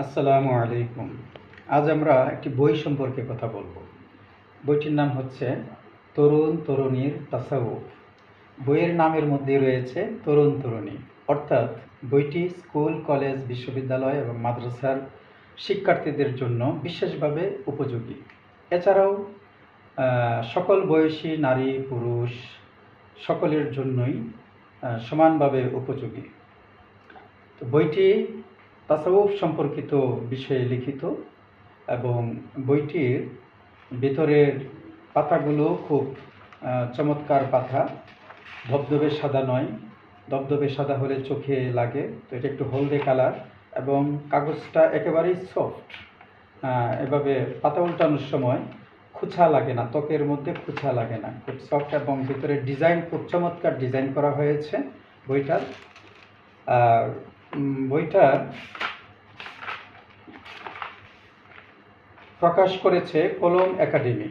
আসসালামু আলাইকুম। আজ আমরা একটি বই সম্পর্কে কথা বলবো। বইটির নাম হচ্ছে তরুণ তরুণীর তাসাউফ। বইয়ের নামের মধ্যে রয়েছে তরুণ তরুণী, অর্থাৎ বইটি স্কুল, কলেজ, বিশ্ববিদ্যালয় এবং মাদ্রাসার শিক্ষার্থীদের জন্য বিশেষভাবে উপযোগী। এছাড়াও সকল বয়সী নারী পুরুষ সকলের জন্যই সমানভাবে উপযোগী। তো বইটি তাসাউফ সম্পর্কিত বিষয়ে লিখিত এবং বইটির ভিতরের পাতাগুলো খুব চমৎকার পাতা, ধবধবে সাদা নয়। ধবধবে সাদা হলে চোখে লাগে, তো এটা একটু হলদে কালার এবং কাগজটা একেবারেই সফট। এভাবে পাতা উল্টানোর সময় খুঁচা লাগে না, ত্বকের মধ্যে খুঁচা লাগে না, খুব সফট এবং ভিতরে ডিজাইন খুব চমৎকার ডিজাইন করা হয়েছে বইটার। আর বইটার প্রকাশ করেছে কলম একাডেমি।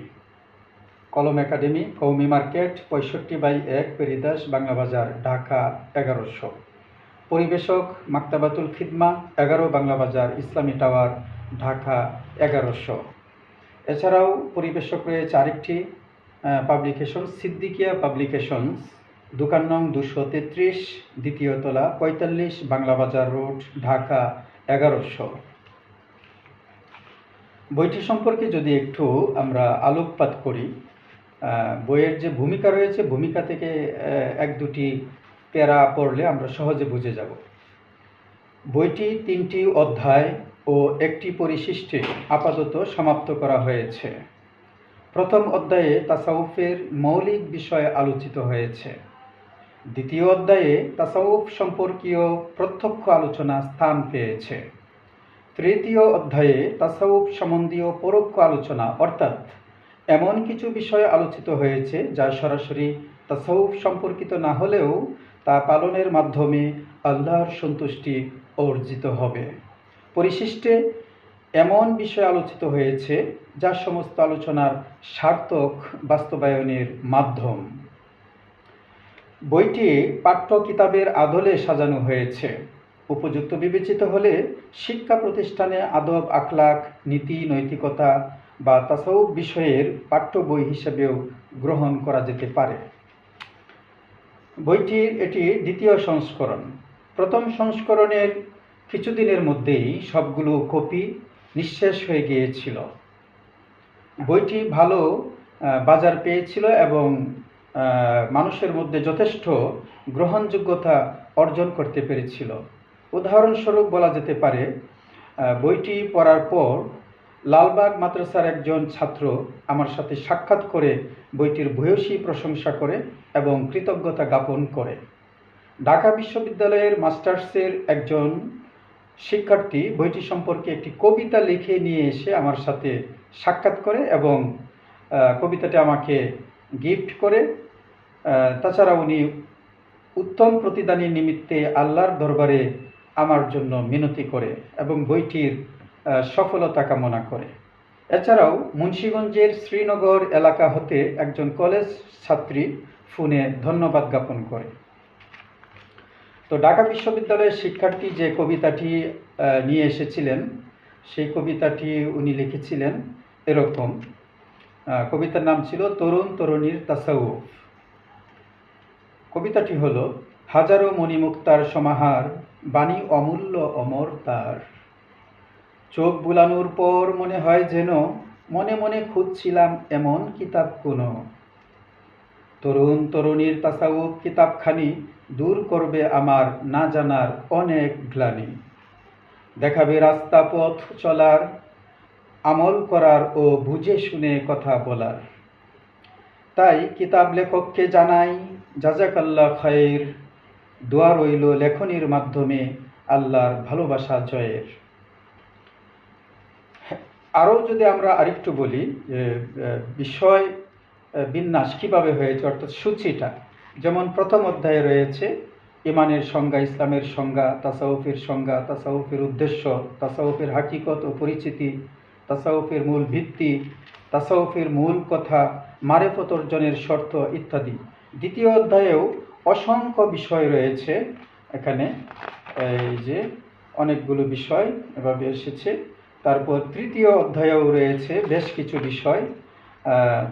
কৌমি মার্কেট, 65/1 পেরিদাস, বাংলা বাজার, ঢাকা 1100। পরিবেশক মাকতাবাতুল খিদমা, 11 বাংলা বাজার, ইসলামী টাওয়ার, ঢাকা 1100। এছাড়াও পরিবেশক রয়েছে আরেকটি পাবলিকেশন, সিদ্দিকিয়া পাবলিকেশনস, দোকান নং 233, দ্বিতীয় তলা, 45 বাংলা বাজার রোড, ঢাকা 1100। বইটি সম্পর্কে যদি একটু আমরা আলোকপাত করি, বইয়ের যে ভূমিকা রয়েছে, ভূমিকা থেকে এক দুটি প্যারা পড়লে আমরা সহজে বুঝে যাব। বইটি 3টি অধ্যায় ও একটি পরিশিষ্টে আপাতত সমাপ্ত করা হয়েছে। প্রথম অধ্যায়ে তাসাউফের মৌলিক বিষয় আলোচিত হয়েছে। দ্বিতীয় অধ্যায়ে তাসাউফ সম্পর্কীয় প্রত্যক্ষ আলোচনা স্থান পেয়েছে। তৃতীয় অধ্যায়ে তাসাউফ সম্বন্ধীয় পরোক্ষ আলোচনা, অর্থাৎ এমন কিছু বিষয় আলোচিত হয়েছে যা সরাসরি তাসাউফ সম্পর্কিত না হলেও তা পালনের মাধ্যমে আল্লাহর সন্তুষ্টি অর্জিত হবে। পরিশিষ্টে এমন বিষয় আলোচিত হয়েছে যা সমস্ত আলোচনার সার্থক বাস্তবায়নের মাধ্যম। বইটি পাঠ্য কিতাবের আদলে সাজানো হয়েছে। উপযুক্ত বিবেচিত হলে শিক্ষা প্রতিষ্ঠানে আদব, আখলাক, নীতি, নৈতিকতা বা তাসাউফ বিষয়ের পাঠ্য বই হিসেবেও গ্রহণ করা যেতে পারে। বইটির এটি দ্বিতীয় সংস্করণ। প্রথম সংস্করণের কিছুদিনের মধ্যেই সবগুলো কপি নিঃশেষ হয়ে গিয়েছিল। বইটি ভালো বাজার পেয়েছিল এবং মানুষের মধ্যে যথেষ্ট গ্রহণযোগ্যতা অর্জন করতে পেরেছিল। উদাহরণস্বরূপ বলা যেতে পারে, বইটি পড়ার পর লালবাগ মাদ্রাসার একজন ছাত্র আমার সাথে সাক্ষাৎ করে বইটির ভূয়সী প্রশংসা করে এবং কৃতজ্ঞতা জ্ঞাপন করে। ঢাকা বিশ্ববিদ্যালয়ের মাস্টার্সের একজন শিক্ষার্থী বইটি সম্পর্কে একটি কবিতা লিখে নিয়ে এসে আমার সাথে সাক্ষাৎ করে এবং কবিতাটি আমাকে গিফট করে। তাছাড়া উনি উত্তম প্রতিদানী নিমিত্তে আল্লাহর দরবারে আমার জন্য মিনতি করে এবং বইটির সফলতা কামনা করে। এছাড়াও মুন্সিগঞ্জের শ্রীনগর এলাকা হতে একজন কলেজ ছাত্রী ফোনে ধন্যবাদ জ্ঞাপন করে। তো ঢাকা বিশ্ববিদ্যালয়ের শিক্ষার্থী যে কবিতাটি নিয়ে এসেছিলেন, সেই কবিতাটি উনি লিখেছিলেন এরকম। কবিতার নাম ছিল তরুণ তরুণীর তাসাউফ। কবিতাটি হলো, হাজারো মণিমুক্তার সমাহার, বাণী অমূল্য অমর তার। চোখ বুলানোর পর মনে হয় যেন মনে মনে খুঁজছিলাম এমন কিতাব কোনো। তরুণ তরুণীর তাসাউফ কিতাবখানি দূর করবে আমার না জানার অনেক গ্লানি। দেখাবে রাস্তা পথ চলার, আমল করার ও বুঝে শুনে কথা বলার। তাই কিতাব লেখককে জানাই জাযাকাল্লাহ খায়ের, দোয়া রইল লেখনির মাধ্যমে আল্লাহর ভালোবাসা জয়ের। আরও যদি আমরা আরেকটু বলি, বিষয় বিন্যাস কিভাবে হয়েছে, অর্থাৎ সূচিটা, যেমন প্রথম অধ্যায়ে রয়েছে ইমানের সংজ্ঞা, ইসলামের সংজ্ঞা, তাসাউফের সংজ্ঞা, তাসাউফের উদ্দেশ্য, তাসাউফের হাকিকত ও পরিচিতি, তাসাউফের মূল ভিত্তি, তাসাউফের মূল কথা, মারেফত অর্জনের শর্ত ইত্যাদি। দ্বিতীয় অধ্যায়েও অসংখ্য বিষয় রয়েছে। এখানে এই যে অনেকগুলো বিষয় এভাবে এসেছে। তারপর তৃতীয় অধ্যায়েও রয়েছে বেশ কিছু বিষয়।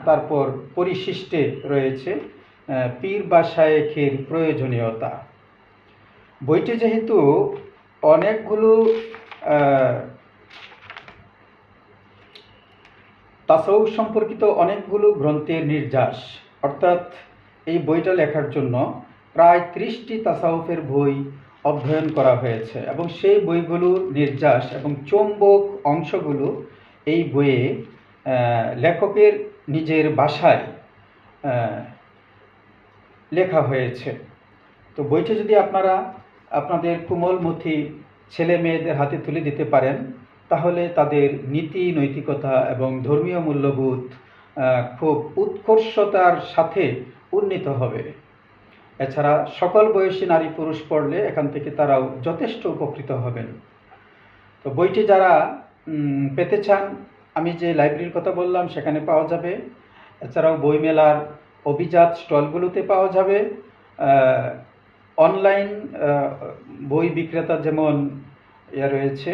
তারপর পরিশিষ্টে রয়েছে পীর বা শায়েখের প্রয়োজনীয়তা। বইটি যেহেতু অনেকগুলো তাসাউফ সম্পর্কিত অনেকগুলো গ্রন্থের নির্যাস, অর্থাৎ এই বইটা লেখার জন্য প্রায় 30টি তাসাউফের বই অধ্যয়ন করা হয়েছে এবং সেই বইগুলোর নির্যাস এবং চৌম্বক অংশগুলো এই বইয়ে লেখকের নিজের ভাষায় লেখা হয়েছে। তো বইটি যদি আপনারা আপনাদের কোমলমতি ছেলে মেয়েদের হাতে তুলে দিতে পারেন, তাহলে তাদের নীতি নৈতিকতা এবং ধর্মীয় মূল্যবোধ খুব উৎকর্ষতার সাথে উন্নীত হবে। এছাড়া সকল বয়সী নারী পুরুষ পড়লে এখান থেকে তারাও যথেষ্ট উপকৃত হবেন। তো বইটি যারা পেতে চান, আমি যে লাইব্রেরির কথা বললাম সেখানে পাওয়া যাবে। এছাড়াও বইমেলার অভিজাত স্টলগুলোতে পাওয়া যাবে। অনলাইন বই বিক্রেতা যেমন রয়েছে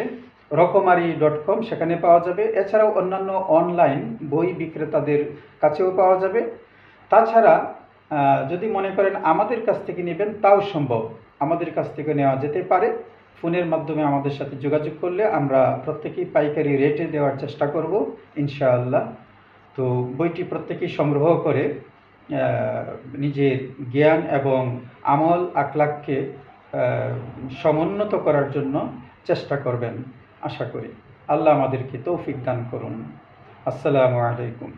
রকমারি.com, সেখানে পাওয়া যাবে। এছাড়াও অন্যান্য অনলাইন বই বিক্রেতাদের কাছেও পাওয়া যাবে। তাছাড়া যদি মনে করেন আমাদের কাছ থেকে নেবেন, তাও সম্ভব, আমাদের কাছ থেকে নেওয়া যেতে পারে। ফোনের মাধ্যমে আমাদের সাথে যোগাযোগ করলে আমরা প্রত্যেকেই পাইকারি রেটে দেওয়ার চেষ্টা করব ইনশাআল্লাহ। তো বইটি প্রত্যেকেই সংগ্রহ করে নিজের জ্ঞান এবং আমল আখলাককে সমুন্নত করার জন্য চেষ্টা করবেন আশা করি। আল্লাহ আমাদেরকে তৌফিক দান করুন। আসসালামু আলাইকুম।